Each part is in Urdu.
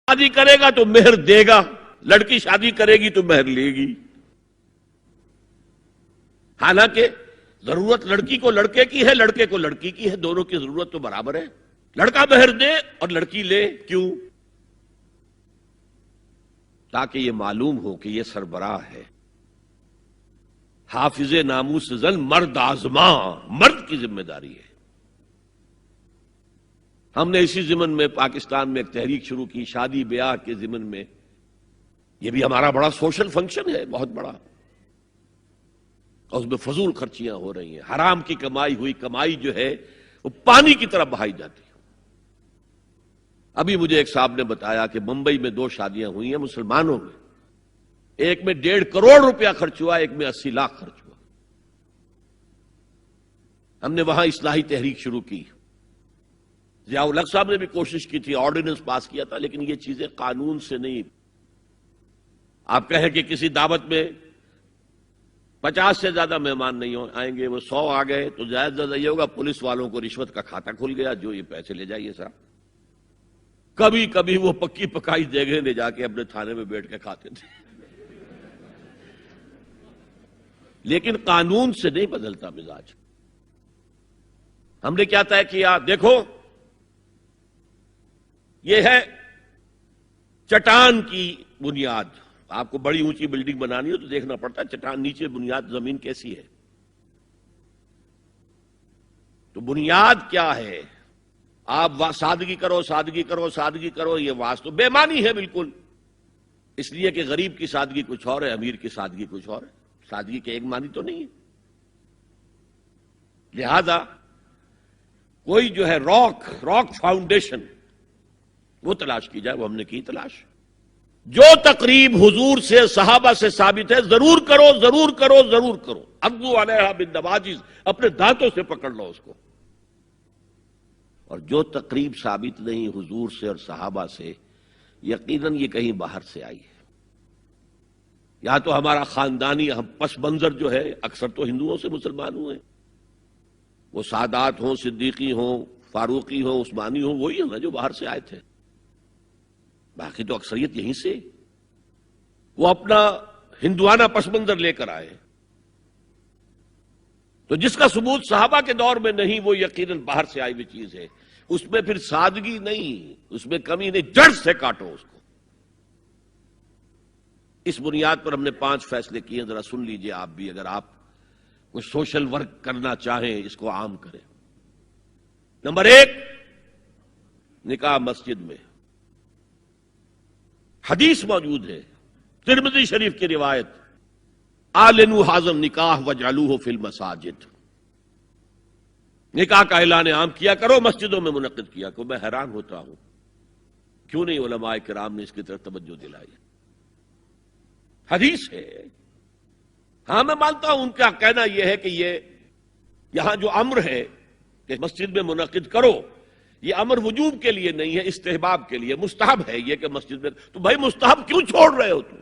شادی کرے گا تو مہر دے گا، لڑکی شادی کرے گی تو مہر لے گی. حالانکہ ضرورت لڑکی کو لڑکے کی ہے، لڑکے کو لڑکی کی ہے، دونوں کی ضرورت تو برابر ہے. لڑکا مہر دے اور لڑکی لے، کیوں؟ تاکہ یہ معلوم ہو کہ یہ سربراہ ہے، حافظ ناموس زن، مرد آزما، مرد کی ذمہ داری ہے. ہم نے اسی ضمن میں پاکستان میں ایک تحریک شروع کی، شادی بیاہ کے ضمن میں. یہ بھی ہمارا بڑا سوشل فنکشن ہے، بہت بڑا، اور اس میں فضول خرچیاں ہو رہی ہیں. حرام کی کمائی ہوئی کمائی جو ہے وہ پانی کی طرح بہائی جاتی ہے. ابھی مجھے ایک صاحب نے بتایا کہ ممبئی میں 2 شادیاں ہوئی ہیں مسلمانوں میں، ایک میں 1.5 کروڑ روپیہ خرچ ہوا، ایک میں 80 لاکھ خرچ ہوا. ہم نے وہاں اصلاحی تحریک شروع کی. ضیاء الحق صاحب نے بھی کوشش کی تھی، آرڈیننس پاس کیا تھا، لیکن یہ چیزیں قانون سے نہیں. آپ کہیں کہ کسی دعوت میں 50 سے زیادہ مہمان نہیں آئیں گے، وہ 100 آ گئے تو زیادہ زیادہ یہ ہوگا پولیس والوں کو رشوت کا کھاتا کھل گیا، جو یہ پیسے لے جائیے صاحب. کبھی کبھی وہ پکی پکائی جگہ لے جا کے اپنے تھانے میں بیٹھ کے کھاتے تھے. لیکن قانون سے نہیں بدلتا مزاج. ہم نے کیا طے کیا؟ دیکھو یہ ہے چٹان کی بنیاد. آپ کو بڑی اونچی بلڈنگ بنانی ہو تو دیکھنا پڑتا ہے چٹان نیچے بنیاد زمین کیسی ہے. تو بنیاد کیا ہے؟ آپ سادگی کرو، سادگی کرو، سادگی کرو، یہ واسطہ بے معنی ہے بالکل. اس لیے کہ غریب کی سادگی کچھ اور ہے، امیر کی سادگی کچھ اور ہے. سادگی کے ایک معنی تو نہیں ہے. لہذا کوئی جو ہے راک فاؤنڈیشن وہ تلاش کی جائے. وہ ہم نے کی تلاش. جو تقریب حضور سے صحابہ سے ثابت ہے ضرور کرو، ضرور کرو، ضرور کرو. عضوا علیہا بالنواجذ، اپنے دانتوں سے پکڑ لو اس کو. اور جو تقریب ثابت نہیں حضور سے اور صحابہ سے، یقیناً یہ کہیں باہر سے آئی ہے. یا تو ہمارا خاندانی پس منظر جو ہے، اکثر تو ہندوؤں سے مسلمان ہوئے، وہ سادات ہوں، صدیقی ہوں، فاروقی ہوں، عثمانی ہوں، وہی ہیں نا جو باہر سے آئے تھے. باقی تو اکثریت یہیں سے. وہ اپنا ہندوانہ پس منظر لے کر آئے. تو جس کا ثبوت صحابہ کے دور میں نہیں، وہ یقیناً باہر سے آئی ہوئی چیز ہے. اس میں پھر سادگی نہیں، اس میں کمی نہیں، جڑ سے کاٹو اس کو. اس بنیاد پر ہم نے 5 فیصلے کیے، ذرا سن لیجئے آپ بھی، اگر آپ کوئی سوشل ورک کرنا چاہیں اس کو عام کریں. نمبر 1، نکاح مسجد میں. حدیث موجود ہے، ترمذی شریف کی روایت، اعلنوا ھذا النکاح واجعلوہ فی المساجد. نکاح کا اعلان عام کیا کرو، مسجدوں میں منعقد کیا کرو. میں حیران ہوتا ہوں کیوں نہیں علماء کرام نے اس کی طرف توجہ دلائی. حدیث ہے. ہاں میں مانتا ہوں ان کا کہنا یہ ہے کہ یہ یہاں جو امر ہے کہ مسجد میں منعقد کرو، یہ امر وجوب کے لیے نہیں ہے، استحباب کے لیے. مستحب ہے یہ کہ مسجد میں. تو بھائی مستحب کیوں چھوڑ رہے ہو تم؟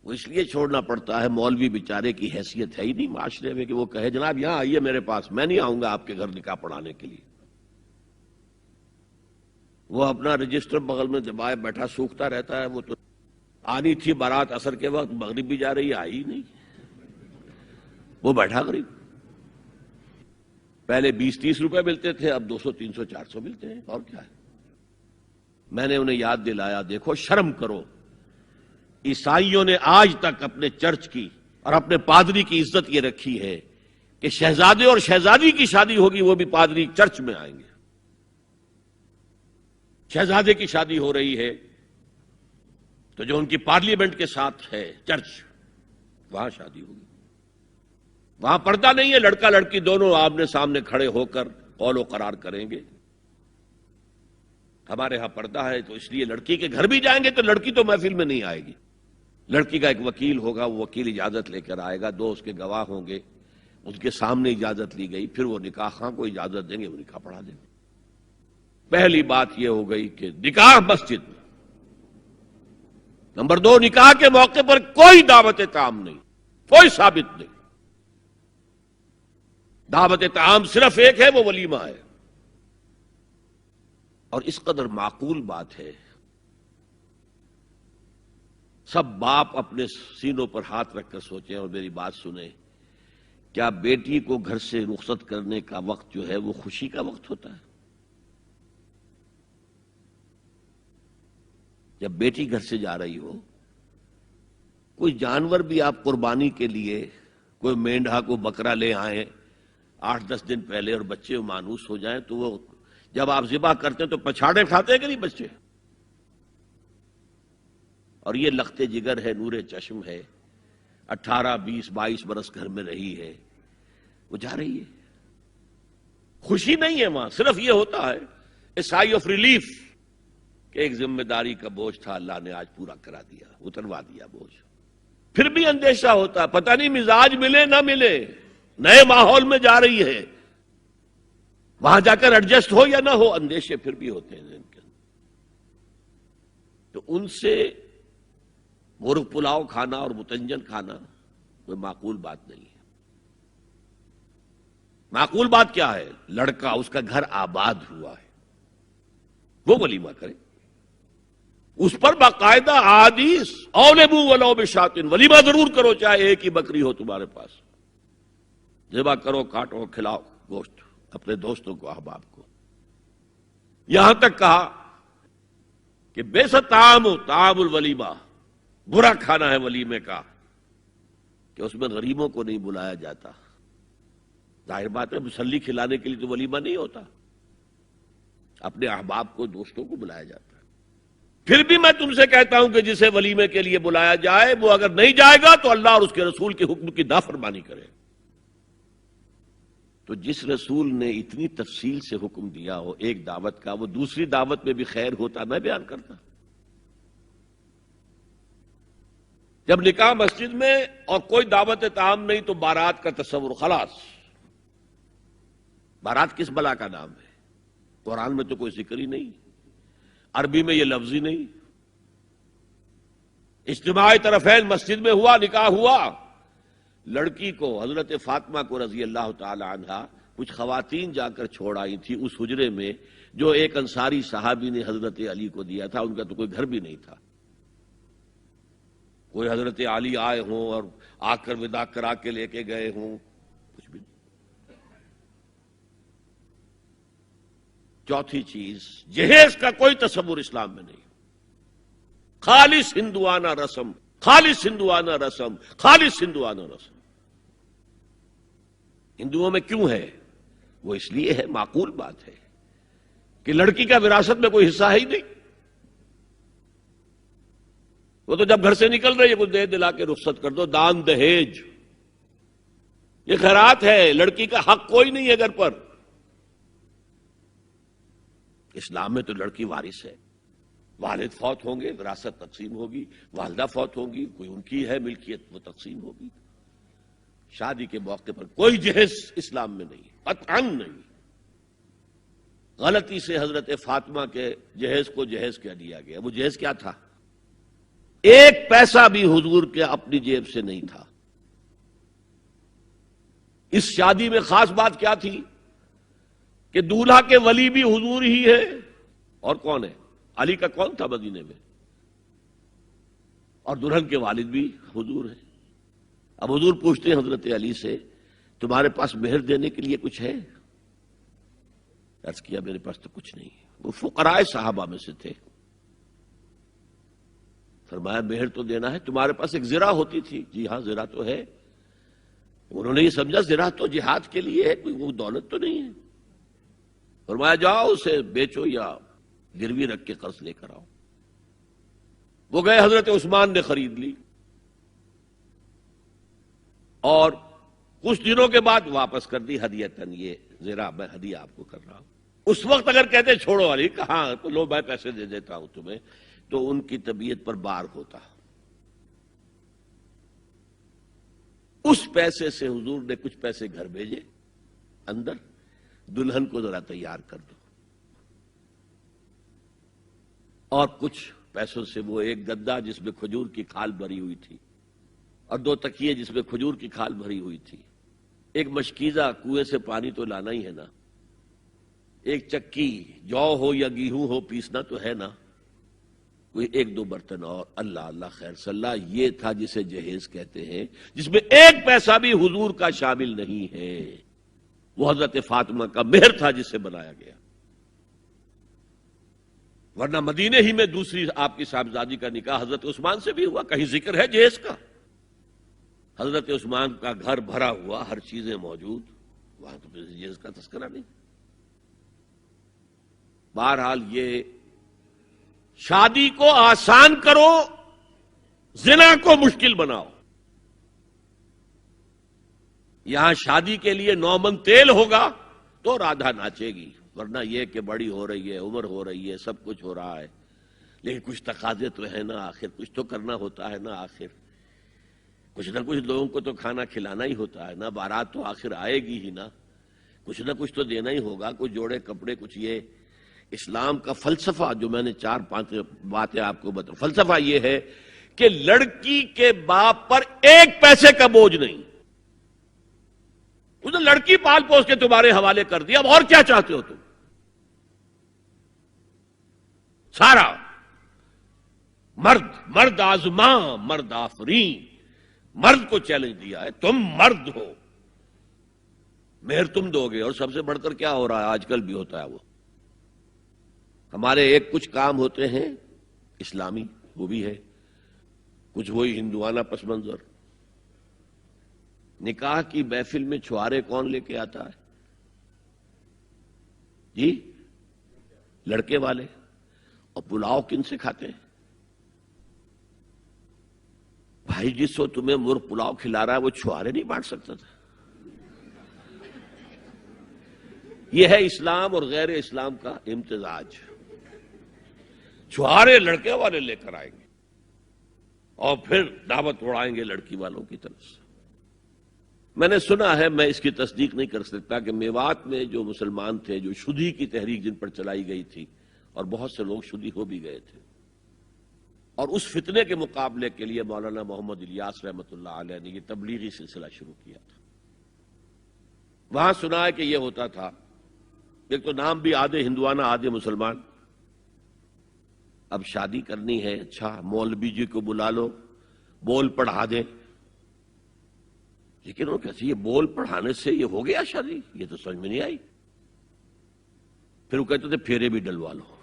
وہ اس لیے چھوڑنا پڑتا ہے، مولوی بیچارے کی حیثیت ہے ہی نہیں معاشرے میں کہ وہ کہے جناب یہاں آئیے میرے پاس، میں نہیں آؤں گا آپ کے گھر نکاح پڑھانے کے لیے. وہ اپنا رجسٹر بغل میں دبائے بیٹھا سوکھتا رہتا ہے. وہ تو آنی تھی بارات عصر کے وقت، مغرب بھی جا رہی ہے، آئی نہیں، وہ بیٹھا غریب. پہلے 20-30 روپے ملتے تھے، اب 200 300 400 ملتے ہیں. اور کیا ہے؟ میں نے انہیں یاد دلایا، دیکھو شرم کرو. عیسائیوں نے آج تک اپنے چرچ کی اور اپنے پادری کی عزت یہ رکھی ہے کہ شہزادے اور شہزادی کی شادی ہوگی وہ بھی پادری چرچ میں آئیں گے. شہزادے کی شادی ہو رہی ہے تو جو ان کی پارلیمنٹ کے ساتھ ہے چرچ، وہاں شادی ہوگی. وہاں پردہ نہیں ہے، لڑکا لڑکی دونوں آمنے سامنے کھڑے ہو کر قول و قرار کریں گے. ہمارے ہاں پردہ ہے تو اس لیے لڑکی کے گھر بھی جائیں گے تو لڑکی تو محفل میں نہیں آئے گی. لڑکی کا ایک وکیل ہوگا، وہ وکیل اجازت لے کر آئے گا، 2 اس کے گواہ ہوں گے، اس کے سامنے اجازت لی گئی، پھر وہ نکاح خواہ کو اجازت دیں گے، وہ نکاح پڑھا دیں گے. پہلی بات یہ ہو گئی کہ نکاح مسجد میں. نمبر 2، نکاح کے موقع پر کوئی دعوت طعام نہیں، کوئی ثابت نہیں. دعوت طعام صرف ایک ہے، وہ ولیمہ ہے. اور اس قدر معقول بات ہے، سب باپ اپنے سینوں پر ہاتھ رکھ کر سوچیں اور میری بات سنیں، کیا بیٹی کو گھر سے رخصت کرنے کا وقت جو ہے وہ خوشی کا وقت ہوتا ہے؟ جب بیٹی گھر سے جا رہی ہو، کوئی جانور بھی آپ قربانی کے لیے کوئی مینڈھا کو بکرا لے آئیں 8-10 دن پہلے اور بچے مانوس ہو جائیں تو وہ جب آپ ذبح کرتے ہیں تو پچھاڑے کھاتے ہیں کہ نہیں بچے؟ اور یہ لخت جگر ہے، نور چشم ہے، 18-20-22 برس گھر میں رہی ہے، وہ جا رہی ہے، خوشی نہیں ہے وہاں، صرف یہ ہوتا ہے اے سائی آف ریلیف کہ ایک ذمہ داری کا بوجھ تھا، اللہ نے آج پورا کرا دیا، اتروا دیا بوجھ۔ پھر بھی اندیشہ ہوتا ہے، پتہ نہیں مزاج ملے نہ ملے، نئے ماحول میں جا رہی ہے، وہاں جا کر ایڈجسٹ ہو یا نہ ہو، اندیشے پھر بھی ہوتے ہیں ذہن کے اندر۔ تو ان سے مرغ پلاؤ کھانا اور متنجن کھانا کوئی معقول بات نہیں ہے۔ معقول بات کیا ہے؟ لڑکا، اس کا گھر آباد ہوا ہے، وہ ولیمہ کرے، اس پر باقاعدہ احادیث اولبو ولو بشاتن، ولیمہ ضرور کرو چاہے ایک ہی بکری ہو تمہارے پاس، ذبح کرو، کاٹو، کھلاؤ گوشت اپنے دوستوں کو، احباب کو۔ یہاں تک کہا کہ بے ست طعام الولیمہ، برا کھانا ہے ولیمے کا کہ اس میں غریبوں کو نہیں بلایا جاتا۔ ظاہر بات ہے، مسلی کھلانے کے لیے تو ولیمہ نہیں ہوتا، اپنے احباب کو، دوستوں کو بلایا جاتا ہے۔ پھر بھی میں تم سے کہتا ہوں کہ جسے ولیمے کے لیے بلایا جائے وہ اگر نہیں جائے گا تو اللہ اور اس کے رسول کے حکم کی نافرمانی کرے۔ تو جس رسول نے اتنی تفصیل سے حکم دیا ہو ایک دعوت کا، وہ دوسری دعوت میں بھی خیر ہوتا میں بیان کرتا۔ جب نکاح مسجد میں اور کوئی دعوت طعام نہیں تو بارات کا تصور، خلاص۔ بارات کس بلا کا نام ہے؟ قرآن میں تو کوئی ذکر ہی نہیں، عربی میں یہ لفظ ہی نہیں۔ اجتماع طرفین مسجد میں ہوا، نکاح ہوا، لڑکی کو، حضرت فاطمہ کو رضی اللہ تعالی عنہا، کچھ خواتین جا کر چھوڑ آئی تھی اس حجرے میں جو ایک انصاری صحابی نے حضرت علی کو دیا تھا، ان کا تو کوئی گھر بھی نہیں تھا۔ کوئی حضرت علی آئے ہوں اور آ کر وداع کرا کے لے کے گئے ہوں، کچھ بھی نہیں۔ چوتھی چیز، جہیز کا کوئی تصور اسلام میں نہیں، خالص ہندوانہ رسم، خالص ہندوانہ رسم، خالص ہندوانہ رسم۔ ہندوؤں میں کیوں ہے؟ وہ اس لیے ہے، معقول بات ہے کہ لڑکی کا وراثت میں کوئی حصہ ہے ہی نہیں، وہ تو جب گھر سے نکل رہی ہے کچھ دے دلا کے رخصت کر دو، دان دہیج، یہ خیرات ہے، لڑکی کا حق کوئی نہیں ہے گھر پر۔ اسلام میں تو لڑکی وارث ہے، والد فوت ہوں گے وراثت تقسیم ہوگی، والدہ فوت ہوں گی کوئی ان کی ہے ملکیت وہ تقسیم ہوگی۔ شادی کے موقع پر کوئی جہیز اسلام میں نہیں، قطعاً نہیں۔ غلطی سے حضرت فاطمہ کے جہیز کو جہیز کہہ دیا گیا، وہ جہیز کیا تھا؟ ایک پیسہ بھی حضور کے اپنی جیب سے نہیں تھا۔ اس شادی میں خاص بات کیا تھی کہ دولہا کے ولی بھی حضور ہی ہے، اور کون ہے؟ علی کا کون تھا مدینے میں؟ اور دلہن کے والد بھی حضور ہیں۔ اب حضور پوچھتے ہیں حضرت علی سے، تمہارے پاس مہر دینے کے لیے کچھ ہے؟ عرض کیا میرے پاس تو کچھ نہیں۔ وہ فقراء صحابہ میں سے تھے۔ فرمایا مہر تو دینا ہے، تمہارے پاس ایک زرہ ہوتی تھی؟ جی ہاں زرہ تو ہے۔ انہوں نے یہ سمجھا زرہ تو جہاد کے لیے ہے، کوئی وہ دولت تو نہیں ہے۔ فرمایا جاؤ اسے بیچو یا گروی رکھ کے قرض لے کر آؤ۔ وہ گئے، حضرت عثمان نے خرید لی، اور کچھ دنوں کے بعد واپس کر دی ہدیتاً، یہ زرہ میں ہدیہ آپ کو کر رہا ہوں۔ اس وقت اگر کہتے چھوڑو علی، کہاں تو لو میں پیسے دے دیتا ہوں تمہیں، تو ان کی طبیعت پر بار ہوتا۔ اس پیسے سے حضور نے کچھ پیسے گھر بھیجے اندر، دلہن کو ذرا تیار کر دو، اور کچھ پیسوں سے وہ ایک گدا جس میں کھجور کی کھال بھری ہوئی تھی، اور 2 تکیے جس میں کھجور کی کھال بھری ہوئی تھی، ایک مشکیزہ، کنویں سے پانی تو لانا ہی ہے نا، ایک چکی جو ہو یا گیہوں ہو پیسنا تو ہے نا، کوئی ایک دو برتن اور اللہ اللہ خیر صلی اللہ، یہ تھا جسے جہیز کہتے ہیں، جس میں ایک پیسہ بھی حضور کا شامل نہیں ہے۔ وہ حضرت فاطمہ کا مہر تھا جسے بنایا گیا، ورنہ مدینے ہی میں دوسری آپ کی صاحبزادی کا نکاح حضرت عثمان سے بھی ہوا، کہیں ذکر ہے جہیز کا؟ حضرت عثمان کا گھر بھرا ہوا، ہر چیزیں موجود، وہاں تو جہیز کا تذکرہ نہیں۔ بہرحال یہ شادی کو آسان کرو، زنا کو مشکل بناؤ۔ یہاں شادی کے لیے 9 من تیل ہوگا تو رادھا ناچے گی، ورنہ یہ کہ بڑی ہو رہی ہے، عمر ہو رہی ہے، سب کچھ ہو رہا ہے، لیکن کچھ تقاضے تو ہے نا، آخر کچھ تو کرنا ہوتا ہے نا، آخر کچھ نہ کچھ لوگوں کو تو کھانا کھلانا ہی ہوتا ہے نا، بارات تو آخر آئے گی ہی نا، کچھ نہ کچھ تو دینا ہی ہوگا، کچھ جوڑے کپڑے، کچھ یہ۔ اسلام کا فلسفہ جو میں نے 4-5 باتیں آپ کو بتا، فلسفہ یہ ہے کہ لڑکی کے باپ پر ایک پیسے کا بوجھ نہیں، اس نے لڑکی پال پوس کے تمہارے حوالے کر دیا، اب اور کیا چاہتے ہو تم؟ سارا مرد آزماں مرد آفرین، مرد کو چیلنج دیا ہے، تم مرد ہو، مہر تم دو گے۔ اور سب سے بڑھ کر کیا ہو رہا ہے آج کل بھی ہوتا ہے، وہ ہمارے ایک کچھ کام ہوتے ہیں اسلامی، وہ بھی ہے، کچھ وہی ہندوانہ پس منظر۔ نکاح کی محفل میں چھوارے کون لے کے آتا ہے جی؟ لڑکے والے۔ اور پلاؤ کن سے کھاتے ہیں بھائی؟ جس وہ تمہیں مرغ پلاؤ کھلا رہا ہے وہ چھوارے نہیں بانٹ سکتا تھا؟ یہ ہے اسلام اور غیر اسلام کا امتزاج۔ چھوارے لڑکے والے لے کر آئیں گے اور پھر دعوت اڑائیں گے لڑکی والوں کی طرف سے۔ میں نے سنا ہے، میں اس کی تصدیق نہیں کر سکتا، کہ میوات میں جو مسلمان تھے، جو شدی کی تحریک جن پر چلائی گئی تھی، اور بہت سے لوگ شدی ہو بھی گئے تھے، اور اس فتنے کے مقابلے کے لیے مولانا محمد الیاس رحمۃ اللہ علیہ نے یہ تبلیغی سلسلہ شروع کیا تھا۔ وہاں سنا ہے کہ یہ ہوتا تھا، ایک تو نام بھی آدھے ہندوانہ آدھے مسلمان، اب شادی کرنی ہے، اچھا مولوی جی کو بلا لو، بول پڑھا دیں۔ لیکن وہ کہتے یہ بول پڑھانے سے یہ ہو گیا شادی؟ یہ تو سمجھ میں نہیں آئی۔ پھر وہ کہتے تھے پھیرے بھی ڈلوا لو۔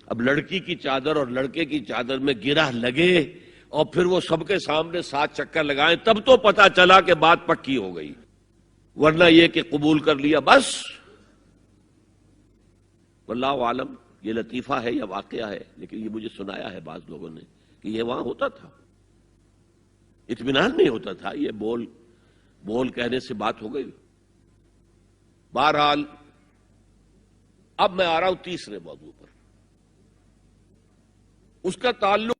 اب لڑکی کی چادر اور لڑکے کی چادر میں گرہ لگے اور پھر وہ سب کے سامنے 7 چکر لگائیں، تب تو پتا چلا کہ بات پکی ہو گئی، ورنہ یہ کہ قبول کر لیا بس۔ واللہ عالم یہ لطیفہ ہے یا واقعہ ہے، لیکن یہ مجھے سنایا ہے بعض لوگوں نے کہ یہ وہاں ہوتا تھا، اطمینان نہیں ہوتا تھا، یہ بول کہنے سے بات ہو گئی۔ بہرحال اب میں آ رہا ہوں تیسرے موضوع پر، اس کا تعلق